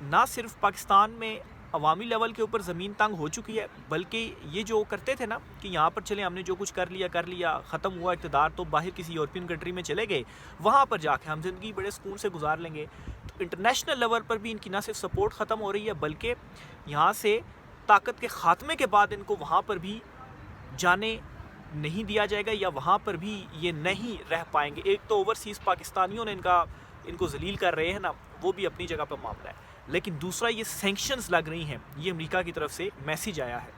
نہ صرف پاکستان میں عوامی لیول کے اوپر زمین تنگ ہو چکی ہے، بلکہ یہ جو کرتے تھے نا کہ یہاں پر چلیں ہم نے جو کچھ کر لیا ختم ہوا اقتدار تو باہر کسی یورپین کنٹری میں چلے گئے، وہاں پر جا کے ہم زندگی بڑے سکون سے گزار لیں گے. تو انٹرنیشنل لیول پر بھی ان کی نہ صرف سپورٹ ختم ہو رہی ہے، بلکہ یہاں سے طاقت کے خاتمے کے بعد ان کو وہاں پر بھی جانے نہیں دیا جائے گا، یا وہاں پر بھی یہ نہیں رہ پائیں گے. ایک تو اوورسیز پاکستانیوں نے ان کو ذلیل کر رہے ہیں نا، وہ بھی اپنی جگہ پر معاملہ ہے، لیکن دوسرا یہ سینکشنز لگ رہی ہیں. یہ امریکہ کی طرف سے میسیج آیا ہے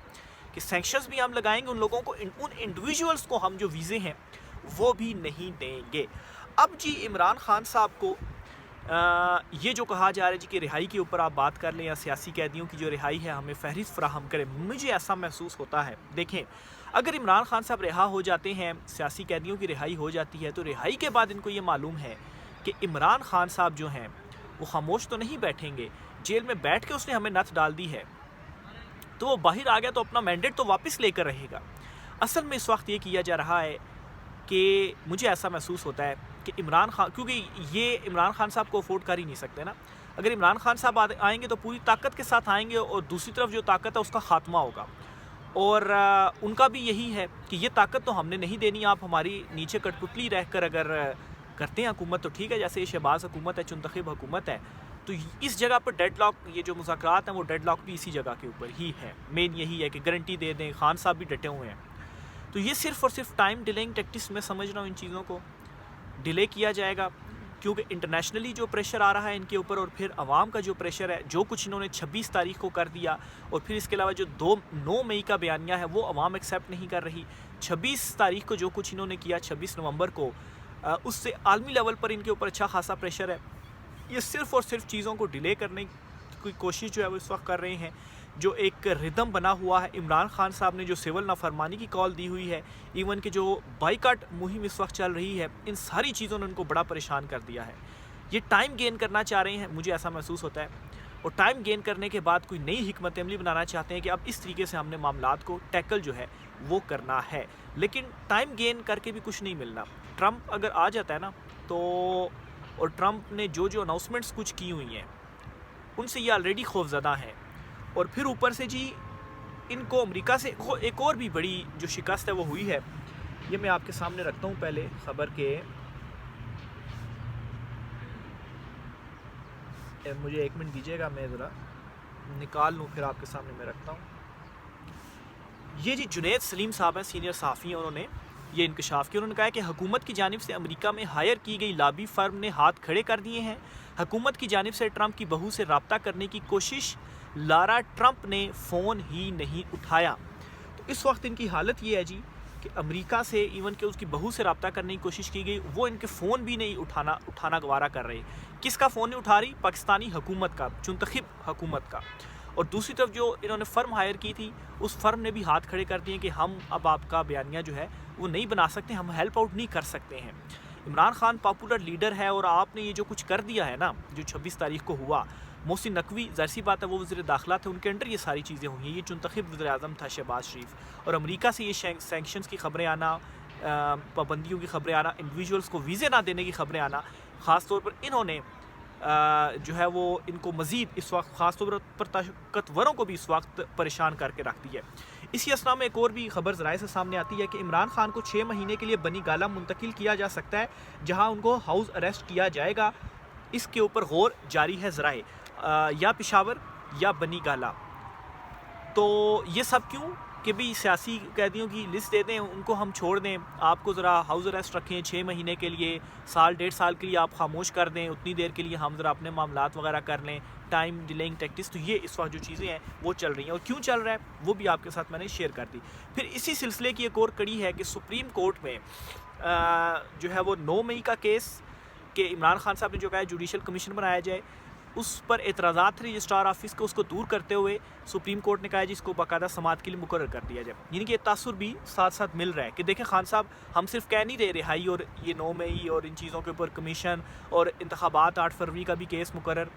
کہ سینکشنز بھی ہم لگائیں گے، ان لوگوں کو، ان انڈیویجولز کو ہم جو ویزے ہیں وہ بھی نہیں دیں گے. اب جی عمران خان صاحب کو یہ جو کہا جا رہا ہے جی کہ رہائی کے اوپر آپ بات کر لیں یا سیاسی قیدیوں کی جو رہائی ہے ہمیں فہرست فراہم کریں، مجھے ایسا محسوس ہوتا ہے. دیکھیں اگر عمران خان صاحب رہا ہو جاتے ہیں، سیاسی قیدیوں کی رہائی ہو جاتی ہے، تو رہائی کے بعد ان کو یہ معلوم ہے کہ عمران خان صاحب جو ہیں وہ خاموش تو نہیں بیٹھیں گے. جیل میں بیٹھ کے اس نے ہمیں نت ڈال دی ہے، تو وہ باہر آ گیا تو اپنا مینڈیٹ تو واپس لے کر رہے گا. اصل میں اس وقت یہ کیا جا رہا ہے کہ مجھے ایسا محسوس ہوتا ہے کہ عمران خان، کیونکہ یہ عمران خان صاحب کو افورڈ کر ہی نہیں سکتے نا. اگر عمران خان صاحب آئیں گے تو پوری طاقت کے ساتھ آئیں گے، اور دوسری طرف جو طاقت ہے اس کا خاتمہ ہوگا. اور ان کا بھی یہی ہے کہ یہ طاقت تو ہم نے نہیں دینی، آپ ہماری نیچے کٹ پتلی رہ کر اگر کرتے ہیں حکومت تو ٹھیک ہے، جیسے یہ شہباز حکومت ہے، چنتخب حکومت ہے. تو اس جگہ پر ڈیڈ لاک، یہ جو مذاکرات ہیں وہ ڈیڈ لاک بھی اسی جگہ کے اوپر ہی ہے. مین یہی ہے کہ گارنٹی دے دیں، خان صاحب بھی ڈٹے ہوئے ہیں. تو یہ صرف اور صرف ٹائم ڈیلنگ ٹیکٹکس میں سمجھ رہا ہوں، ان چیزوں کو ڈیلے کیا جائے گا کیونکہ انٹرنیشنلی جو پریشر آ رہا ہے ان کے اوپر، اور پھر عوام کا جو پریشر ہے، جو کچھ انہوں نے 26 تاریخ کو کر دیا، اور پھر اس کے علاوہ جو 9 مئی کا بیانیہ ہے وہ عوام ایکسیپٹ نہیں کر رہی. 26 تاریخ کو جو کچھ انہوں نے کیا، 26 نومبر کو، اس سے عالمی لیول پر ان کے اوپر اچھا خاصا پریشر ہے. یہ صرف اور صرف چیزوں کو ڈیلے کرنے کی کوشش جو ہے وہ اس وقت کر رہے ہیں. جو ایک ردم بنا ہوا ہے، عمران خان صاحب نے جو سول نافرمانی کی کال دی ہوئی ہے، ایون کہ جو بائیکاٹ مہم اس وقت چل رہی ہے، ان ساری چیزوں نے ان کو بڑا پریشان کر دیا ہے. یہ ٹائم گین کرنا چاہ رہے ہیں، مجھے ایسا محسوس ہوتا ہے، اور ٹائم گین کرنے کے بعد کوئی نئی حکمت عملی بنانا چاہتے ہیں کہ اب اس طریقے سے ہم نے معاملات کو ٹیکل جو ہے وہ کرنا ہے. لیکن ٹائم گین کر کے بھی کچھ نہیں ملنا. ٹرمپ اگر آ جاتا ہے نا تو، اور ٹرمپ نے جو اناؤنسمنٹس کچھ کی ہوئی ہیں ان سے یہ آلریڈی خوفزدہ ہیں، اور پھر اوپر سے جی ان کو امریکہ سے ایک اور بھی بڑی جو شکست ہے وہ ہوئی ہے. یہ میں آپ کے سامنے رکھتا ہوں پہلے خبر کے، مجھے 1 منٹ دیجیے گا، میں ذرا نکال لوں پھر آپ کے سامنے میں رکھتا ہوں. یہ جی جنید سلیم صاحب ہیں، سینئر صحافی ہیں، انہوں نے یہ انکشاف کیا. انہوں نے کہا کہ حکومت کی جانب سے امریکہ میں ہائر کی گئی لابی فرم نے ہاتھ کھڑے کر دیے ہیں. حکومت کی جانب سے ٹرمپ کی بہو سے رابطہ کرنے کی کوشش، لارا ٹرمپ نے فون ہی نہیں اٹھایا. تو اس وقت ان کی حالت یہ ہے جی کہ امریکہ سے ایون کہ اس کی بہو سے رابطہ کرنے کی کوشش کی گئی، وہ ان کے فون بھی نہیں اٹھانا گوارا کر رہے. کس کا فون نہیں اٹھا رہی؟ پاکستانی حکومت کا، چنتخب حکومت کا. اور دوسری طرف جو انہوں نے فرم ہائر کی تھی، اس فرم نے بھی ہاتھ کھڑے کر دیے کہ ہم اب آپ کا بیانیہ جو ہے وہ نہیں بنا سکتے، ہم ہیلپ آؤٹ نہیں کر سکتے ہیں. عمران خان پاپولر لیڈر ہے، اور آپ نے یہ جو کچھ کر دیا ہے نا، جو 26 تاریخ کو ہوا، محسن نقوی ظاہر سی بات ہے وہ وزیر داخلہ تھے، ان کے انڈر یہ ساری چیزیں ہوئی ہیں. یہ چنتخب وزیر اعظم تھا شہباز شریف، اور امریکہ سے یہ سینکشنز کی خبریں آنا، پابندیوں کی خبریں آنا، انڈیویجولز کو ویزے نہ دینے کی خبریں آنا، خاص طور پر انہوں نے جو ہے وہ ان کو مزید اس وقت خاص طور پر طاقتوروں کو بھی اس وقت پریشان کر کے رکھ دی ہے. اسی اسنا میں ایک اور بھی خبر ذرائع سے سامنے آتی ہے کہ عمران خان کو 6 مہینے کے لیے بنی گالہ منتقل کیا جا سکتا ہے، جہاں ان کو ہاؤس اریسٹ کیا جائے گا. اس کے اوپر غور جاری ہے ذرائع، یا پشاور یا بنی گالہ. تو یہ سب کیوں کہ بھی سیاسی قیدیوں کی لسٹ دے دیں، ان کو ہم چھوڑ دیں، آپ کو ذرا ہاؤس اریسٹ رکھیں 6 مہینے کے لیے، سال 1.5 سال کے لیے آپ خاموش کر دیں، اتنی دیر کے لیے ہم ذرا اپنے معاملات وغیرہ کر لیں. ٹائم ڈیلنگ ٹیکٹکس، تو یہ اس وقت جو چیزیں ہیں وہ چل رہی ہیں، اور کیوں چل رہا ہے وہ بھی آپ کے ساتھ میں نے شیئر کر دی. پھر اسی سلسلے کی ایک اور کڑی ہے کہ سپریم کورٹ میں جو ہے وہ 9 مئی کا کیس کہ عمران خان صاحب نے جو کہا ہے جوڈیشل کمیشن بنایا جائے، اس پر اعتراضات تھے رجسٹرار آفس کو، اس کو دور کرتے ہوئے سپریم کورٹ نے کہا ہے جی اس کو باقاعدہ سماعت کے لیے مقرر کر دیا جائے. یعنی کہ تاثر بھی ساتھ ساتھ مل رہا ہے کہ دیکھیں خان صاحب ہم صرف کہہ نہیں رہے رہائی اور یہ 9 مئی اور ان چیزوں کے اوپر کمیشن اور انتخابات 8 فروری کا بھی کیس مقرر،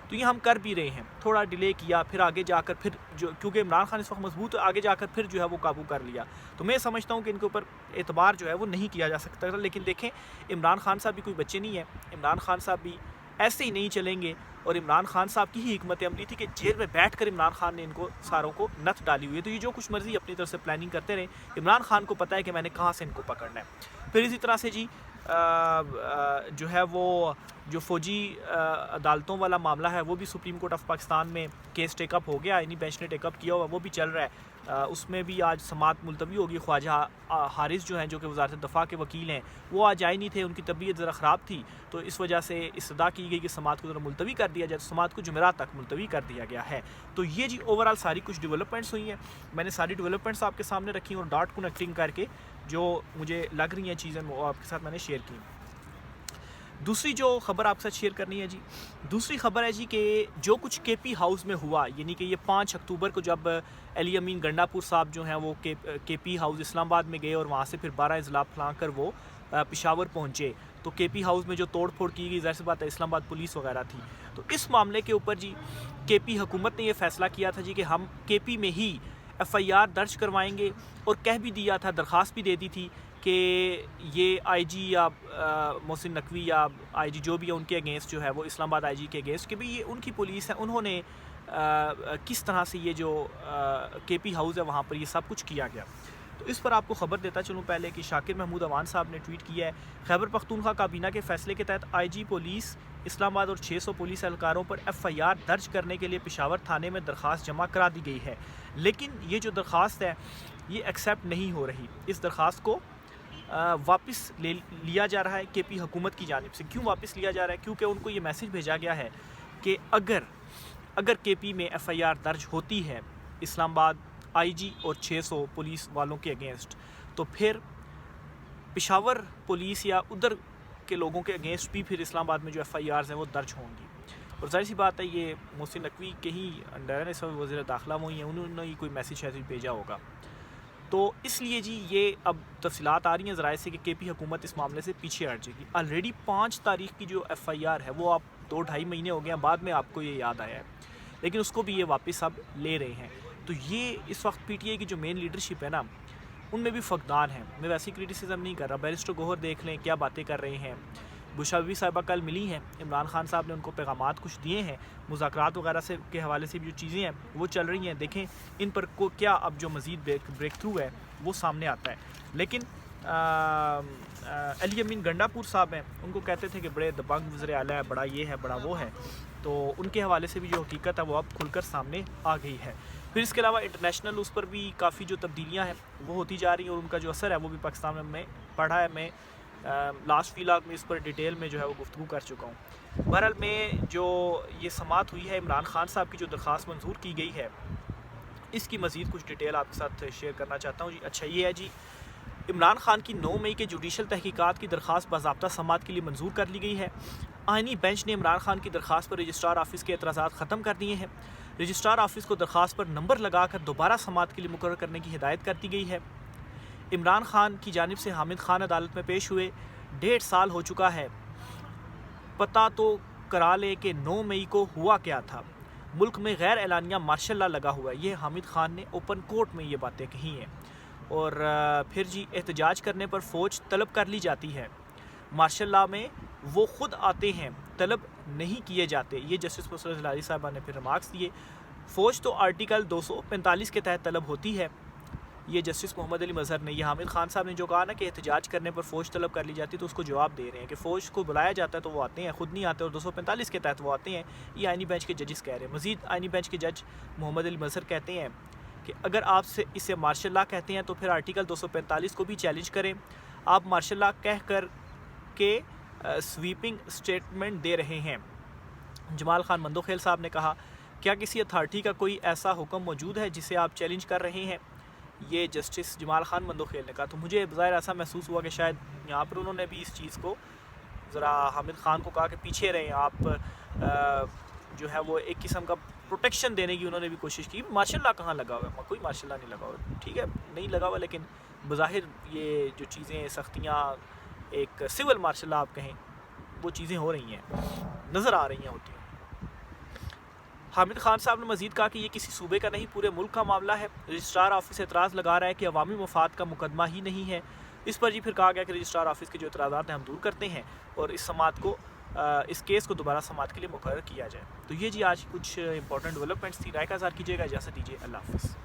تو یہ ہم کر بھی رہے ہیں. تھوڑا ڈیلے کیا، پھر آگے جا کر پھر جو کیونکہ عمران خان اس وقت مضبوط ہے، آگے جا کر پھر جو ہے وہ قابو کر لیا. تو میں سمجھتا ہوں کہ ان کے اوپر اعتبار جو ہے وہ نہیں کیا جا سکتا. لیکن دیکھیں عمران خان صاحب بھی کوئی بچے نہیں ہیں، عمران خان صاحب بھی ایسے ہی نہیں چلیں گے، اور عمران خان صاحب کی ہی حکمت عملی تھی کہ جیل میں بیٹھ کر عمران خان نے ان کو ساروں کو نت ڈالی ہوئی ہے، تو یہ جو کچھ مرضی اپنی طرف سے پلاننگ کرتے رہے، عمران خان کو پتہ ہے کہ میں نے کہاں سے ان کو پکڑنا ہے۔ پھر اسی طرح سے جی جو ہے وہ جو فوجی عدالتوں والا معاملہ ہے وہ بھی سپریم کورٹ آف پاکستان میں کیس ٹیک اپ ہو گیا، یعنی بینچ نے ٹیک اپ کیا ہوا، وہ بھی چل رہا ہے۔ اس میں بھی آج سماعت ملتوی ہوگی۔ خواجہ حارث جو ہیں، جو کہ وزارت دفاع کے وکیل ہیں، وہ آج آئے نہیں تھے، ان کی طبیعت ذرا خراب تھی، تو اس وجہ سے استدعا کی گئی کہ سماعت کو ذرا ملتوی کر دیا جائے، تو سماعت کو جمعرات تک ملتوی کر دیا گیا ہے۔ تو یہ جی اوورآل ساری کچھ ڈیولپمنٹس ہوئی ہیں، میں نے ساری ڈیولپمنٹس آپ کے سامنے رکھی اور ڈاٹ کنیکٹنگ کر کے جو مجھے لگ رہی ہیں چیزیں وہ آپ کے ساتھ میں نے شیئر کی۔ دوسری جو خبر آپ کے ساتھ شیئر کرنی ہے جی، دوسری خبر ہے جی کہ جو کچھ کے پی ہاؤس میں ہوا، یعنی کہ یہ 5 اکتوبر کو جب علی امین گنڈا پور صاحب جو ہیں وہ کے پی ہاؤس اسلام آباد میں گئے اور وہاں سے پھر 12 اضلاع پھیلا کر وہ پشاور پہنچے، تو کے پی ہاؤس میں جو توڑ پھوڑ کی گئی، ظاہر سی بات ہے اسلام آباد پولیس وغیرہ تھی، تو اس معاملے کے اوپر جی کے پی حکومت نے یہ فیصلہ کیا تھا جی کہ ہم کے پی میں ہی ایف آئی آر درج کروائیں گے، اور کہہ بھی دیا تھا، درخواست بھی دے دی تھی کہ یہ آئی جی یا محسن نقوی یا آئی جی جو بھی ہے ان کے اگینسٹ جو ہے وہ اسلام آباد آئی جی کے اگینسٹ کہ بھئی یہ ان کی پولیس ہے، انہوں نے کس طرح سے یہ جو کے پی ہاؤس ہے وہاں پر یہ سب کچھ کیا گیا۔ تو اس پر آپ کو خبر دیتا چلوں پہلے کہ شاکر محمود اوان صاحب نے ٹویٹ کیا ہے، خیبر پختونخوا کابینہ کے فیصلے کے تحت آئی جی پولیس اسلام آباد اور 600 پولیس اہلکاروں پر ایف آئی آر درج کرنے کے لیے پشاور تھانے میں درخواست جمع کرا دی گئی ہے، لیکن یہ جو درخواست ہے یہ ایکسیپٹ نہیں ہو رہی۔ اس درخواست کو واپس لیا جا رہا ہے کے پی حکومت کی جانب سے۔ کیوں واپس لیا جا رہا ہے؟ کیونکہ ان کو یہ میسج بھیجا گیا ہے کہ اگر کے پی میں ایف آئی آر درج ہوتی ہے اسلام آباد آئی جی اور 600 پولیس والوں کے اگینسٹ، تو پھر پشاور پولیس یا ادھر کے لوگوں کے اگینسٹ بھی پھر اسلام آباد میں جو ایف آئی آرز ہیں وہ درج ہوں گی۔ اور ظاہر سی بات ہے یہ محسن نقوی کے ہی انڈر اس وقت وزیر داخلہ وہی ہیں، انہوں نے ہی کوئی میسج بھیجا ہوگا، تو اس لیے جی یہ اب تفصیلات آ رہی ہیں ذرائع سے کہ کے پی حکومت اس معاملے سے پیچھے ہٹ جائے گی۔ آلریڈی 5 تاریخ کی جو ایف آئی آر ہے وہ آپ 2-2.5 مہینے ہو گئے ہیں، بعد میں آپ کو یہ یاد آیا ہے، لیکن اس کو بھی یہ واپس اب لے رہے ہیں۔ تو یہ اس وقت پی ٹی آئی کی جو مین لیڈرشپ ہے نا، ان میں بھی فقدان ہیں۔ میں ویسی کرٹیسزم نہیں کر رہا، بیرسٹر گوہر دیکھ لیں کیا باتیں کر رہے ہیں، بشرا بی بی صاحبہ کل ملی ہیں، عمران خان صاحب نے ان کو پیغامات کچھ دیے ہیں، مذاکرات وغیرہ سے کے حوالے سے بھی جو چیزیں ہیں وہ چل رہی ہیں، دیکھیں ان پر کو کیا اب جو مزید بریک تھرو ہے وہ سامنے آتا ہے۔ لیکن علی امین گنڈا پور صاحب ہیں، ان کو کہتے تھے کہ بڑے دبنگ وزیر اعلیٰ ہے، بڑا یہ ہے، بڑا وہ ہے، تو ان کے حوالے سے بھی جو حقیقت ہے وہ اب کھل کر سامنے آ گئی ہے۔ پھر اس کے علاوہ انٹرنیشنل اس پر بھی کافی جو تبدیلیاں ہیں وہ ہوتی جا رہی ہیں، اور ان کا جو اثر ہے وہ بھی پاکستان میں پڑھا ہے۔ میں لاسٹ ویلاگ میں اس پر ڈیٹیل میں جو ہے وہ گفتگو کر چکا ہوں۔ بہرحال میں جو یہ سماعت ہوئی ہے، عمران خان صاحب کی جو درخواست منظور کی گئی ہے، اس کی مزید کچھ ڈیٹیل آپ کے ساتھ شیئر کرنا چاہتا ہوں جی۔ اچھا یہ ہے جی، عمران خان کی 9 مئی کے جوڈیشل تحقیقات کی درخواست باضابطہ سماعت کے لیے منظور کر لی گئی ہے۔ آئینی بینچ نے عمران خان کی درخواست پر رجسٹرار آفس کے اعتراضات ختم کر دیے ہیں۔ رجسٹرار آفس کو درخواست پر نمبر لگا کر دوبارہ سماعت کے لیے مقرر کرنے کی ہدایت کر دی گئی ہے۔ عمران خان کی جانب سے حامد خان عدالت میں پیش ہوئے، 1.5 سال ہو چکا ہے، پتہ تو کرا لے کہ 9 مئی کو ہوا کیا تھا، ملک میں غیر اعلانیہ مارشل لا لگا ہوا ہے۔ یہ حامد خان نے اوپن کورٹ میں یہ باتیں کہی ہیں۔ اور پھر جی احتجاج کرنے پر فوج طلب کر لی جاتی ہے، مارشل لا میں وہ خود آتے ہیں، طلب نہیں کیے جاتے۔ یہ جسٹس مسرت ہلالی صاحبہ نے پھر ریمارکس دیے۔ فوج تو آرٹیکل 245 کے تحت طلب ہوتی ہے، یہ جسٹس محمد علی مظہر نے، یہ حامد خان صاحب نے جو کہا نا کہ احتجاج کرنے پر فوج طلب کر لی جاتی، تو اس کو جواب دے رہے ہیں کہ فوج کو بلایا جاتا ہے تو وہ آتے ہیں، خود نہیں آتے، اور 245 کے تحت وہ آتے ہیں۔ یہ آئینی بینچ کے ججز کہہ رہے ہیں۔ مزید آئینی بینچ کے جج محمد علی مظہر کہتے ہیں کہ اگر آپ سے اسے مارشل لا کہتے ہیں تو پھر آرٹیکل 245 کو بھی چیلنج کریں۔ آپ مارشل لا کہہ کر کے سویپنگ سٹیٹمنٹ دے رہے ہیں۔ جمال خان مندوخیل صاحب نے کہا، کیا کسی اتھارٹی کا کوئی ایسا حکم موجود ہے جسے آپ چیلنج کر رہے ہیں؟ یہ جسٹس جمال خان مندوخیل نے کہا۔ تو مجھے بظاہر ایسا محسوس ہوا کہ شاید یہاں پر انہوں نے بھی اس چیز کو ذرا حامد خان کو کہا کہ پیچھے رہیں آپ، جو ہے وہ ایک قسم کا پروٹیکشن دینے کی انہوں نے بھی کوشش کی۔ مارشل لا کہاں لگا ہوا ہے؟ کوئی مارشل لا نہیں لگا ہوا، ٹھیک ہے نہیں لگا ہوا، لیکن بظاہر یہ جو چیزیں سختیاں، ایک سول مارشل لا آپ کہیں، وہ چیزیں ہو رہی ہیں، نظر آ رہی ہیں ہوتی ہیں۔ حامد خان صاحب نے مزید کہا کہ یہ کسی صوبے کا نہیں، پورے ملک کا معاملہ ہے۔ رجسٹرار آفس اعتراض لگا رہا ہے کہ عوامی مفاد کا مقدمہ ہی نہیں ہے۔ اس پر جی پھر کہا گیا کہ رجسٹرار آفس کے جو اعتراضات ہیں ہم دور کرتے ہیں اور اس سماعت کو اس کیس کو دوبارہ سماعت کے لیے مقرر کیا جائے۔ تو یہ جی آج کچھ امپورٹنٹ ڈیولپمنٹس تھی، رائے کا اظہار کیجیے گا، اجازت دیجیے، اللہ حافظ۔